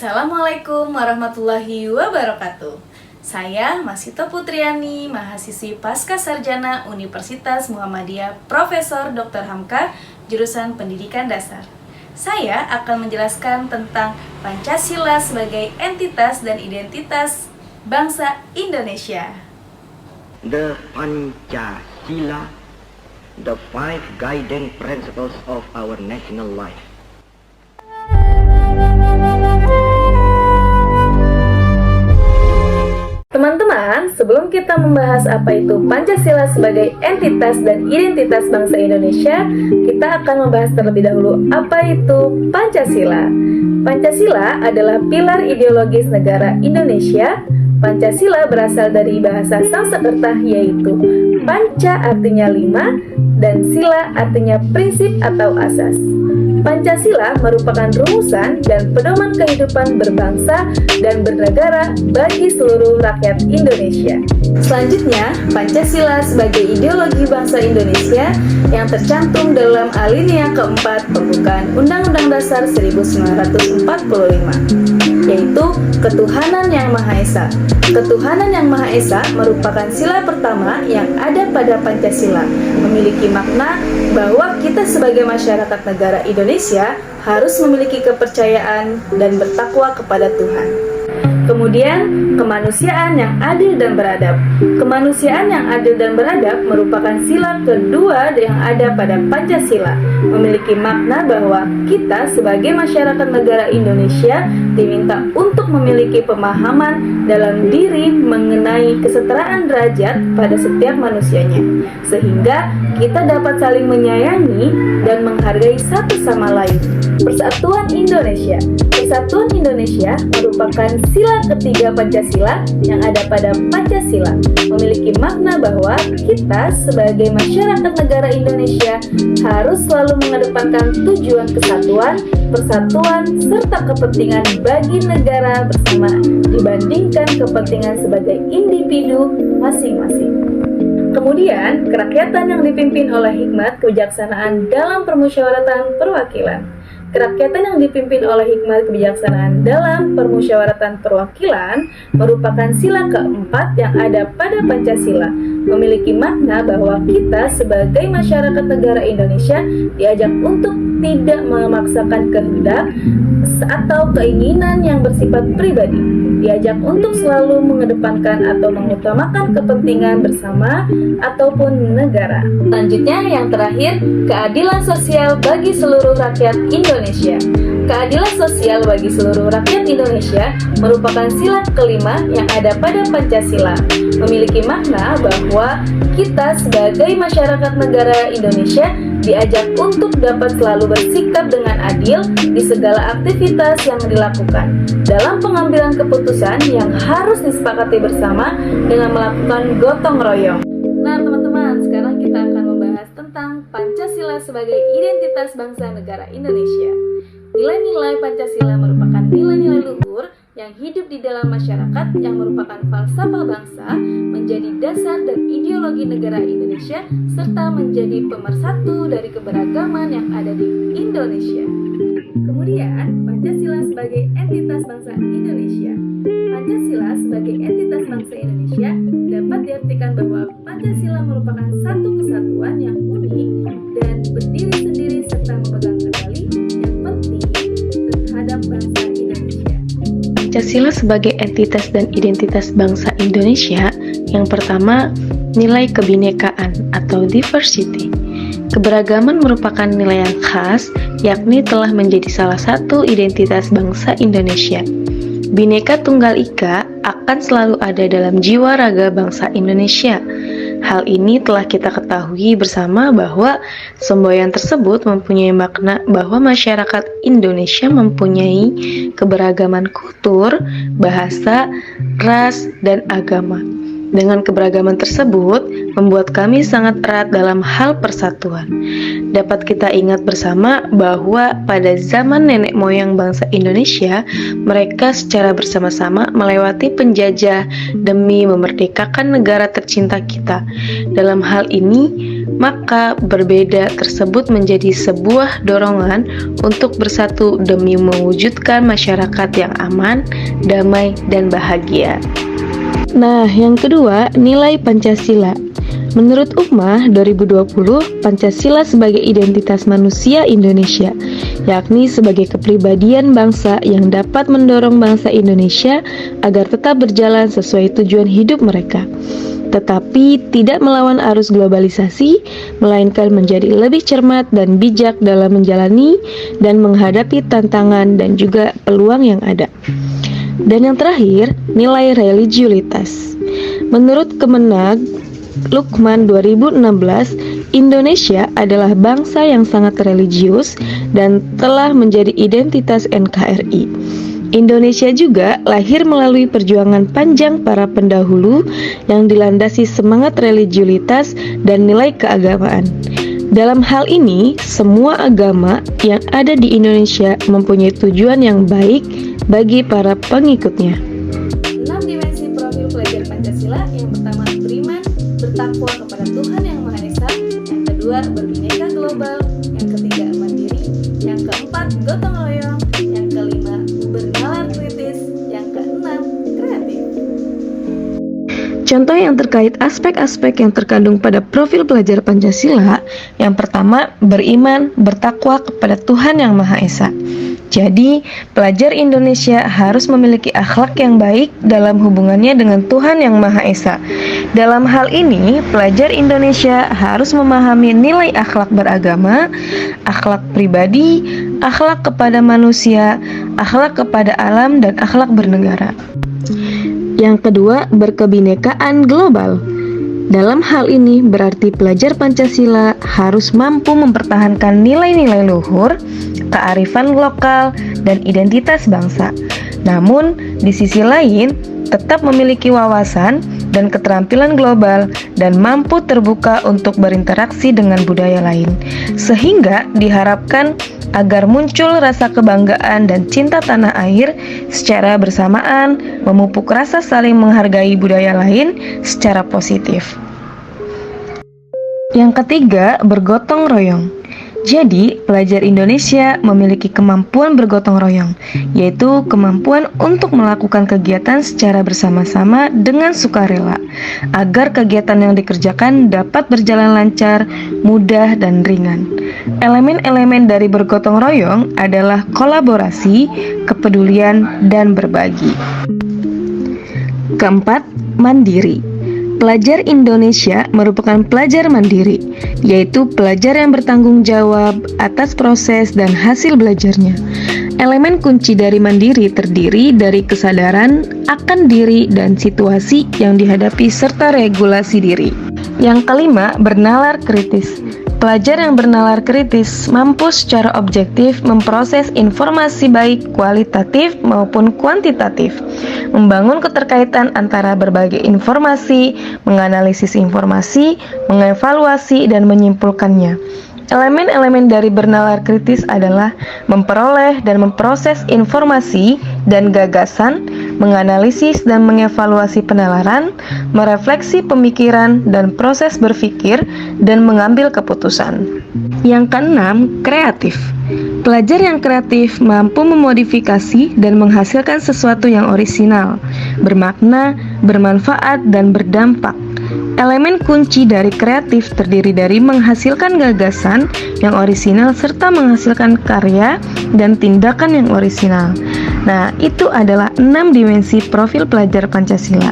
Assalamualaikum warahmatullahi wabarakatuh. Saya Masito Putriani, mahasiswi Pasca Sarjana Universitas Muhammadiyah Profesor Dr. Hamka, jurusan Pendidikan Dasar. Saya akan menjelaskan tentang Pancasila sebagai entitas dan identitas bangsa Indonesia. The Pancasila, the five guiding principles of our national life. Teman-teman, sebelum kita membahas apa itu Pancasila sebagai entitas dan identitas bangsa Indonesia, kita akan membahas terlebih dahulu apa itu Pancasila. Pancasila adalah pilar ideologis negara Indonesia. Pancasila berasal dari bahasa Sanskerta yaitu panca artinya lima dan sila artinya prinsip atau asas. Pancasila merupakan rumusan dan pedoman kehidupan berbangsa dan bernegara bagi seluruh rakyat Indonesia. Selanjutnya, Pancasila sebagai ideologi bangsa Indonesia yang tercantum dalam alinea keempat pembukaan Undang-Undang Dasar 1945, yaitu ketuhanan yang Maha Esa. Ketuhanan yang Maha Esa merupakan sila pertama yang ada pada Pancasila, memiliki makna bahwa kita sebagai masyarakat negara Indonesia harus memiliki kepercayaan dan bertakwa kepada Tuhan. Kemudian, kemanusiaan yang adil dan beradab. Kemanusiaan yang adil dan beradab merupakan sila kedua yang ada pada Pancasila, memiliki makna bahwa kita sebagai masyarakat negara Indonesia diminta untuk memiliki pemahaman dalam diri mengenai kesetaraan derajat pada setiap manusianya, sehingga kita dapat saling menyayangi dan menghargai satu sama lain. Persatuan Indonesia. Persatuan Indonesia merupakan sila ketiga Pancasila yang ada pada Pancasila, memiliki makna bahwa kita sebagai masyarakat negara Indonesia harus selalu mengedepankan tujuan kesatuan, persatuan, serta kepentingan bagi negara bersama dibandingkan kepentingan sebagai individu masing-masing. Kemudian, kerakyatan yang dipimpin oleh hikmat kebijaksanaan dalam permusyawaratan perwakilan. Kerakyatan yang dipimpin oleh hikmat kebijaksanaan dalam permusyawaratan perwakilan merupakan sila keempat yang ada pada Pancasila, memiliki makna bahwa kita sebagai masyarakat negara Indonesia diajak untuk tidak memaksakan kehendak atau keinginan yang bersifat pribadi, diajak untuk selalu mengedepankan atau mengutamakan kepentingan bersama ataupun negara. Selanjutnya yang terakhir, keadilan sosial bagi seluruh rakyat Indonesia. Keadilan sosial bagi seluruh rakyat Indonesia merupakan sila kelima yang ada pada Pancasila, memiliki makna bahwa kita sebagai masyarakat negara Indonesia diajak untuk dapat selalu bersikap dengan adil di segala aktivitas yang dilakukan dalam pengambilan keputusan yang harus disepakati bersama dengan melakukan gotong royong. Nah teman-teman, sekarang kita akan membahas tentang Pancasila sebagai identitas bangsa negara Indonesia. Nilai-nilai Pancasila merupakan nilai-nilai luhur yang hidup di dalam masyarakat yang merupakan falsafah bangsa, menjadi dasar dan ideologi negara Indonesia, serta menjadi pemersatu dari keberagaman yang ada di Indonesia. Kemudian, Pancasila sebagai entitas bangsa Indonesia. Pancasila sebagai entitas bangsa Indonesia dapat diartikan bahwa Pancasila merupakan satu kesatuan yang unik dan berdiri sendiri serta memegang kendali yang penting terhadap bangsa Indonesia. Pancasila sebagai entitas dan identitas bangsa Indonesia, yang pertama, nilai kebinekaan atau diversity. Keberagaman merupakan nilai yang khas, yakni telah menjadi salah satu identitas bangsa Indonesia. Bhinneka Tunggal Ika akan selalu ada dalam jiwa raga bangsa Indonesia. Hal ini telah kita ketahui bersama bahwa semboyan tersebut mempunyai makna bahwa masyarakat Indonesia mempunyai keberagaman kultur, bahasa, ras, dan agama. Dengan keberagaman tersebut, membuat kami sangat erat dalam hal persatuan. Dapat kita ingat bersama bahwa pada zaman nenek moyang bangsa Indonesia, mereka secara bersama-sama melewati penjajah demi memerdekakan negara tercinta kita. Dalam hal ini, maka berbeda tersebut menjadi sebuah dorongan untuk bersatu demi mewujudkan masyarakat yang aman, damai, dan bahagia. Nah, yang kedua, nilai Pancasila. Menurut UMMA 2020, Pancasila sebagai identitas manusia Indonesia, yakni sebagai kepribadian bangsa yang dapat mendorong bangsa Indonesia agar tetap berjalan sesuai tujuan hidup mereka, tetapi tidak melawan arus globalisasi, melainkan menjadi lebih cermat dan bijak dalam menjalani dan menghadapi tantangan dan juga peluang yang ada. Dan yang terakhir, nilai religiulitas. Menurut Kemenag Lukman 2016, Indonesia adalah bangsa yang sangat religius dan telah menjadi identitas NKRI. Indonesia juga lahir melalui perjuangan panjang para pendahulu yang dilandasi semangat religiulitas dan nilai keagamaan. Dalam hal ini, semua agama yang ada di Indonesia mempunyai tujuan yang baik bagi para pengikutnya. 6 dimensi profil pelajar Pancasila. Yang pertama, beriman, bertakwa kepada Tuhan Yang Maha Esa. Yang kedua, berbineka global. Yang ketiga, mandiri. Yang keempat, gotong royong. Yang kelima, bernalar kritis. Yang keenam, kreatif. Contoh yang terkait aspek-aspek yang terkandung pada profil pelajar Pancasila, yang pertama, beriman, bertakwa kepada Tuhan Yang Maha Esa. Jadi, pelajar Indonesia harus memiliki akhlak yang baik dalam hubungannya dengan Tuhan Yang Maha Esa. Dalam hal ini, pelajar Indonesia harus memahami nilai akhlak beragama, akhlak pribadi, akhlak kepada manusia, akhlak kepada alam, dan akhlak bernegara. Yang kedua, berkebinekaan global. Dalam hal ini berarti pelajar Pancasila harus mampu mempertahankan nilai-nilai luhur, kearifan lokal, dan identitas bangsa. Namun, di sisi lain, tetap memiliki wawasan dan keterampilan global dan mampu terbuka untuk berinteraksi dengan budaya lain. Sehingga diharapkan agar muncul rasa kebanggaan dan cinta tanah air secara bersamaan, memupuk rasa saling menghargai budaya lain secara positif. Yang ketiga, bergotong royong. Jadi, pelajar Indonesia memiliki kemampuan bergotong royong, yaitu kemampuan untuk melakukan kegiatan secara bersama-sama dengan sukarela, agar kegiatan yang dikerjakan dapat berjalan lancar, mudah, dan ringan. Elemen-elemen dari bergotong royong adalah kolaborasi, kepedulian, dan berbagi. Keempat, mandiri. Pelajar Indonesia merupakan pelajar mandiri, yaitu pelajar yang bertanggung jawab atas proses dan hasil belajarnya. Elemen kunci dari mandiri terdiri dari kesadaran akan diri dan situasi yang dihadapi serta regulasi diri. Yang kelima, bernalar kritis. Pelajar yang bernalar kritis mampu secara objektif memproses informasi baik kualitatif maupun kuantitatif, membangun keterkaitan antara berbagai informasi, menganalisis informasi, mengevaluasi, dan menyimpulkannya. Elemen-elemen dari bernalar kritis adalah memperoleh dan memproses informasi dan gagasan, menganalisis dan mengevaluasi penalaran, merefleksi pemikiran dan proses berpikir, dan mengambil keputusan. Yang keenam, kreatif. Pelajar yang kreatif mampu memodifikasi dan menghasilkan sesuatu yang orisinal, bermakna, bermanfaat, dan berdampak. Elemen kunci dari kreatif terdiri dari menghasilkan gagasan yang orisinal serta menghasilkan karya dan tindakan yang orisinal. Nah, itu adalah 6 dimensi profil pelajar Pancasila.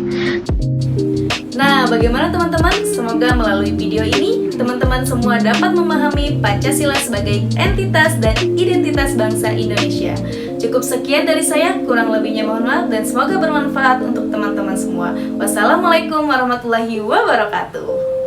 Nah, bagaimana teman-teman? Semoga melalui video ini, teman-teman semua dapat memahami Pancasila sebagai entitas dan identitas bangsa Indonesia. Cukup sekian dari saya, kurang lebihnya mohon maaf dan semoga bermanfaat untuk teman-teman semua. Wassalamualaikum warahmatullahi wabarakatuh.